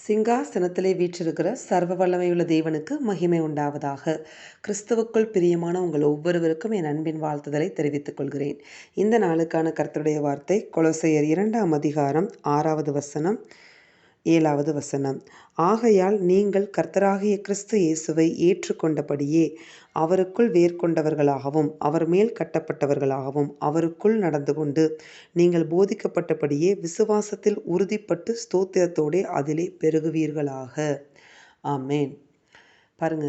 சிங்காசனத்திலே வீற்றிருக்கிற சர்வ வல்லமையுள்ள தேவனுக்கு மகிமை உண்டாவதாக. கிறிஸ்துவுக்குள் பிரியமான உங்கள் ஒவ்வொருவருக்கும் என் அன்பின் வாழ்த்துதலை தெரிவித்துக் கொள்கிறேன். இந்த நாளுக்கான கர்த்தருடைய வார்த்தை கொலோசையர் 2ஆம் அதிகாரம் 6வது வசனம் 7வது வசனம். ஆகையால் நீங்கள் கர்த்தராகிய கிறிஸ்து இயேசுவை ஏற்றுக்கொண்டபடியே அவருக்குள் வேர்கொண்டவர்களாகவும் அவர் மேல் கட்டப்பட்டவர்களாகவும் அவருக்குள் நடந்து கொண்டு நீங்கள் போதிக்கப்பட்டபடியே விசுவாசத்தில் உறுதிப்பட்டு ஸ்தோத்திரத்தோடே அதிலே பெருகுவீர்களாக. ஆமேன். பாருங்க,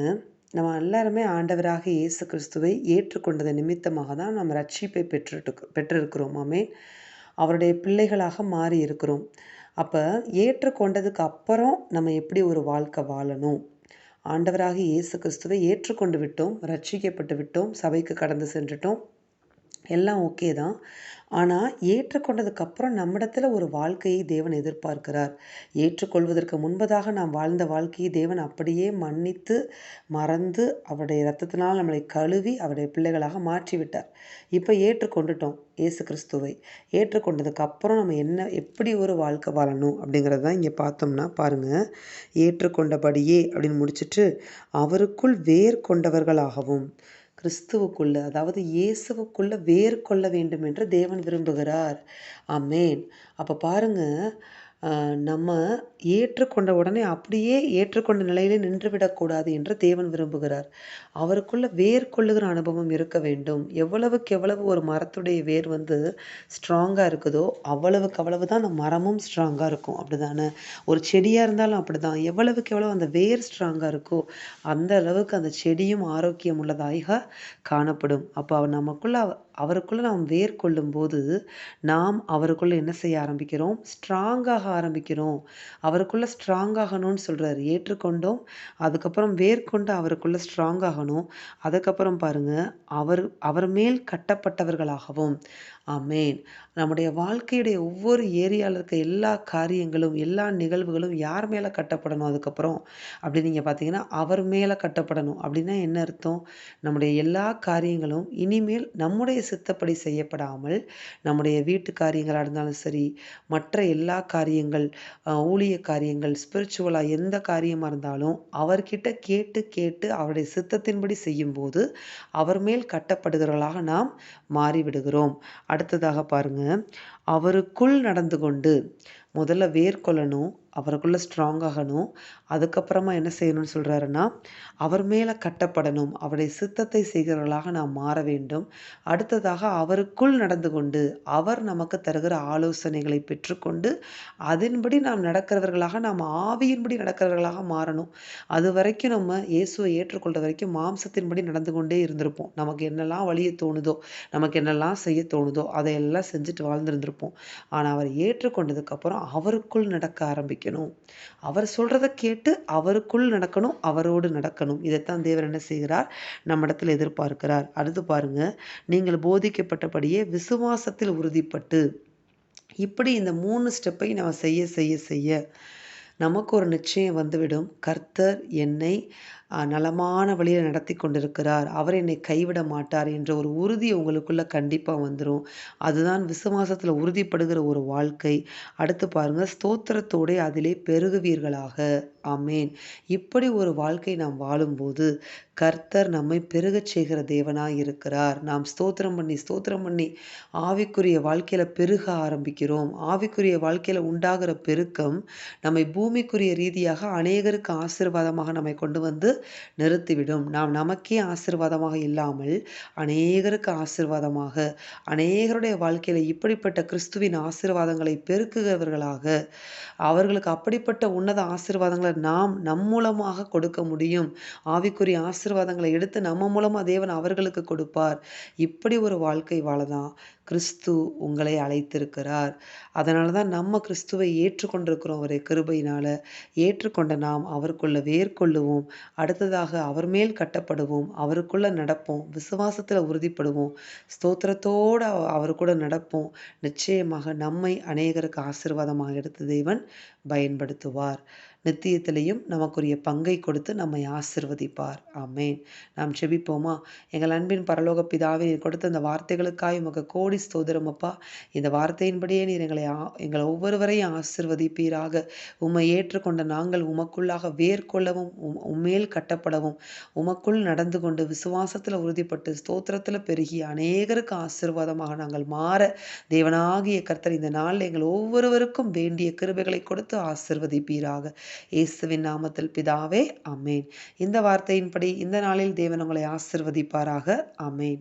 நம்ம எல்லாருமே ஆண்டவராக இயேசு கிறிஸ்துவை ஏற்றுக்கொண்டது நிமித்தமாக தான் நம்ம ரட்சிப்பை பெற்றிருக்கிறோம். ஆமேன். அவருடைய பிள்ளைகளாக மாறி இருக்கிறோம். அப்போ ஏற்றுக்கொண்டதுக்கு அப்புறம் நம்ம எப்படி ஒரு வாழ்க்கை வாழணும்? ஆண்டவராக இயேசு கிறிஸ்துவை ஏற்றுக்கொண்டு விட்டோம், ரட்சிக்கப்பட்டு விட்டோம், சபைக்கு கடந்து சென்றுட்டோம், எல்லாம் ஓகே தான். ஆனால் ஏற்றுக்கொண்டதுக்கப்புறம் நம்மிடத்தில் ஒரு வாழ்க்கையை தேவன் எதிர்பார்க்கிறார். ஏற்றுக்கொள்வதற்கு முன்பதாக நாம் வாழ்ந்த வாழ்க்கையை தேவன் அப்படியே மன்னித்து மறந்து அவருடைய இரத்தத்தினால் நம்மளை கழுவி அவருடைய பிள்ளைகளாக மாற்றிவிட்டார். இப்போ ஏற்றுக்கொண்டுட்டோம் இயேசு கிறிஸ்துவை. ஏற்றுக்கொண்டதுக்கப்புறம் நம்ம எப்படி ஒரு வாழ்க்கை வாழணும் அப்படிங்கிறது தான் இங்கே பார்த்தோம்னா பாருங்கள். ஏற்றுக்கொண்டபடியே அப்படின்னு முடிச்சுட்டு அவருக்குள் வேர் கொண்டவர்களாகவும் கிறிஸ்துவுக்குள்ள, அதாவது இயேசுவுக்குள்ள வேர் கொள்ள வேண்டும் என்று தேவன் விரும்புகிறார். ஆமேன். அப்போ பாருங்க, நம்ம ஏற்றுக்கொண்ட உடனே அப்படியே ஏற்றுக்கொண்ட நிலையிலே நின்றுவிடக்கூடாது என்று தேவன் விரும்புகிறார். அவருக்குள்ள வேர் கொள்ளுகிற அனுபவம் இருக்க வேண்டும். எவ்வளவுக்கு எவ்வளவு ஒரு மரத்துடைய வேர் ஸ்ட்ராங்காக இருக்குதோ அவ்வளவுக்கு அவ்வளவு தான் அந்த மரமும் ஸ்ட்ராங்காக இருக்கும். அப்படிதானே? ஒரு செடியாக இருந்தாலும் அப்படி தான். எவ்வளவுக்கு எவ்வளவு அந்த வேர் ஸ்ட்ராங்காக இருக்கோ அந்த அளவுக்கு அந்த செடியும் ஆரோக்கியம் உள்ளதாக காணப்படும். அப்போ அவருக்குள்ளே நாம் வேர் கொள்ளும்போது நாம் அவருக்குள்ளே என்ன செய்ய ஆரம்பிக்கிறோம்? ஸ்ட்ராங்காக ஆரம்பிக்கிறோம். அவருக்குள்ளே ஸ்ட்ராங் ஆகணும்னு சொல்கிறார். ஏற்றுக்கொண்டோம், அதுக்கப்புறம் வேர் கொண்டு அவருக்குள்ளே ஸ்ட்ராங் ஆகணும். அதுக்கப்புறம் பாருங்கள், அவர் மேல் கட்டப்பட்டவர்களாகவும். ஆமேன். நம்முடைய வாழ்க்கையுடைய ஒவ்வொரு ஏரியாவில் இருக்க எல்லா காரியங்களும் எல்லா நிகழ்வுகளும் யார் மேலே கட்டப்படணும்? அதுக்கப்புறம் அப்படி நீங்கள் பார்த்தீங்கன்னா அவர் மேலே கட்டப்படணும். அப்படின்னா என்ன அர்த்தம்? நம்முடைய எல்லா காரியங்களும் இனிமேல் நம்முடைய சித்தப்படி செய்யப்படாமல் நம்முடைய வீட்டு காரியங்களாக இருந்தாலும் சரி, மற்ற எல்லா காரியங்கள், ஊழிய காரியங்கள், ஸ்பிரிச்சுவலாக எந்த காரியமாக இருந்தாலும் அவர்கிட்ட கேட்டு கேட்டு அவருடைய சித்தத்தின்படி செய்யும்போது அவர் மேல் கட்டப்படுகிறவர்களாக நாம் மாறிவிடுகிறோம். அடுத்ததாக பாருங்க, அவருக்குள் நடந்து கொண்டு முதல்ல வேர் கொள்ளணும், அவருக்குள்ளே ஸ்ட்ராங் ஆகணும். அதுக்கப்புறமா என்ன செய்யணும்னு சொல்கிறாருன்னா அவர் மேலே கட்டப்படணும். அவருடைய சித்தத்தை செய்கிறவர்களாக நாம் மாற வேண்டும். அடுத்ததாக அவருக்குள் நடந்து கொண்டு அவர் நமக்கு தருகிற ஆலோசனைகளை பெற்றுக்கொண்டு அதன்படி நாம் நடக்கிறவர்களாக, நாம் ஆவியின்படி நடக்கிறவர்களாக மாறணும். அது வரைக்கும் நம்ம இயேசுவை ஏற்றுக்கொள்கிற வரைக்கும் மாம்சத்தின்படி நடந்து கொண்டே இருந்திருப்போம். நமக்கு என்னெல்லாம் வழியை தோணுதோ, நமக்கு என்னெல்லாம் செய்ய தோணுதோ அதையெல்லாம் செஞ்சுட்டு வாழ்ந்துருந்துருப்போம். ஆனால் அவர் ஏற்றுக்கொண்டதுக்கப்புறம் அவருக்குள் நடக்க ஆரம்பிக்கணும். அவர் சொல்கிறத கேட்டு அவருக்குள் நடக்கணும், அவரோடு நடக்கணும். இதைத்தான் தேவன் என்ன செய்கிறார்? நம்மிடத்தில் எதிர்பார்க்கிறார். அடுத்து பாருங்க, நீங்கள் போதிக்கப்பட்டபடியே விசுவாசத்தில் உறுதிப்பட்டு. இப்படி இந்த 3 ஸ்டெப்பை நம்ம செய்ய செய்ய செய்ய நமக்கு ஒரு நிச்சயம் வந்துவிடும். கர்த்தர் என்னை நலமான வழியில் நடத்தி கொண்டிருக்கிறார், அவர் என்னை கைவிட மாட்டார் என்ற ஒரு உறுதி உங்களுக்குள்ள கண்டிப்பாக வந்துடும். அதுதான் விசுவாசத்தில் உறுதிப்படுகிற ஒரு வாழ்க்கை. அடுத்து பாருங்க, ஸ்தோத்திரத்தோடு அதிலே பெருகுவீர்களாக. ஆமேன். இப்படி ஒரு வாழ்க்கை நாம் வாழும்போது கர்த்தர் நம்மை பெருகச் செய்கிற தேவனாய் இருக்கிறார். நாம் ஸ்தோத்திரம் பண்ணி ஆவிக்குரிய வாழ்க்கையில் பெருக ஆரம்பிக்கிறோம். ஆவிக்குரிய வாழ்க்கையில் உண்டாகிற பெருக்கம் நம்மை பூமிக்குரிய ரீதியாக அநேகருக்கு ஆசீர்வாதமாக நம்மை கொண்டு வந்து நிறுத்திவிடும். நாம் நமக்கே ஆசீர்வாதமாக இல்லாமல் அநேகருக்கு ஆசீர்வாதமாக, அநேகருடைய வாழ்க்கையில் இப்படிப்பட்ட கிறிஸ்துவின் ஆசீர்வாதங்களை பெருக்குகிறவர்களாக, அவர்களுக்கு அப்படிப்பட்ட உன்னத ஆசீர்வாதங்களை நம் மூலமாக கொடுக்க முடியும். ஆவிக்குரிய ஆசீர்வாதங்களை எடுத்து நம்ம மூலமாக தேவன் அவர்களுக்கு கொடுப்பார். இப்படி ஒரு வாழ்க்கை வாழதான் கிறிஸ்து உங்களை அழைத்திருக்கிறார். அதனால தான் நம்ம கிறிஸ்துவை ஏற்றுக்கொண்டிருக்கிறோம். அவரை கிருபையினால் ஏற்றுக்கொண்ட நாம் அவருக்குள்ள வேர்கொள்ளுவோம். அடுத்ததாக அவர் மேல் கட்டப்படுவோம், அவருக்குள்ள நடப்போம், விசுவாசத்துல உறுதிப்படுவோம், ஸ்தோத்திரத்தோட அவர் கூட நடப்போம். நிச்சயமாக நம்மை அநேகருக்கு ஆசீர்வாதமாக எடுத்து தேவன் பயன்படுத்துவார். நித்தியத்திலேயும் நமக்குரிய பங்கை கொடுத்து நம்மை ஆசிர்வதிப்பார். ஆமென். நாம் செபிப்போமா? எங்கள் அன்பின் பரலோக பிதாவே, நீர் கொடுத்த இந்த வார்த்தைகளுக்காய் உமக்கு கோடி ஸ்தோத்திரம் அப்பா. இந்த வார்த்தையின்படியே நீர் எங்கள் ஒவ்வொருவரையும் ஆசிர்வதிப்பீராக. உம்மை ஏற்றுக்கொண்ட நாங்கள் உமக்குள்ளாக வேர்கொள்ளவும் உம்மேல் கட்டப்படவும் உமக்குள் நடந்து கொண்டு விசுவாசத்தில் உறுதிப்பட்டு ஸ்தோத்திரத்தில் பெருகி அநேகருக்கு ஆசீர்வாதமாக நாங்கள் மாற தேவனாகிய கர்த்தர் இந்த நாளில் எங்கள் ஒவ்வொருவருக்கும் வேண்டிய கிருபைகளை கொடுத்து ஆசிர்வதிப்பீராக. இயேசுவின் நாமத்தில் பிதாவே, ஆமென். இந்த வார்த்தையின்படி இந்த நாளில் தேவன் உங்களை ஆசிர்வதிப்பாராக. ஆமென்.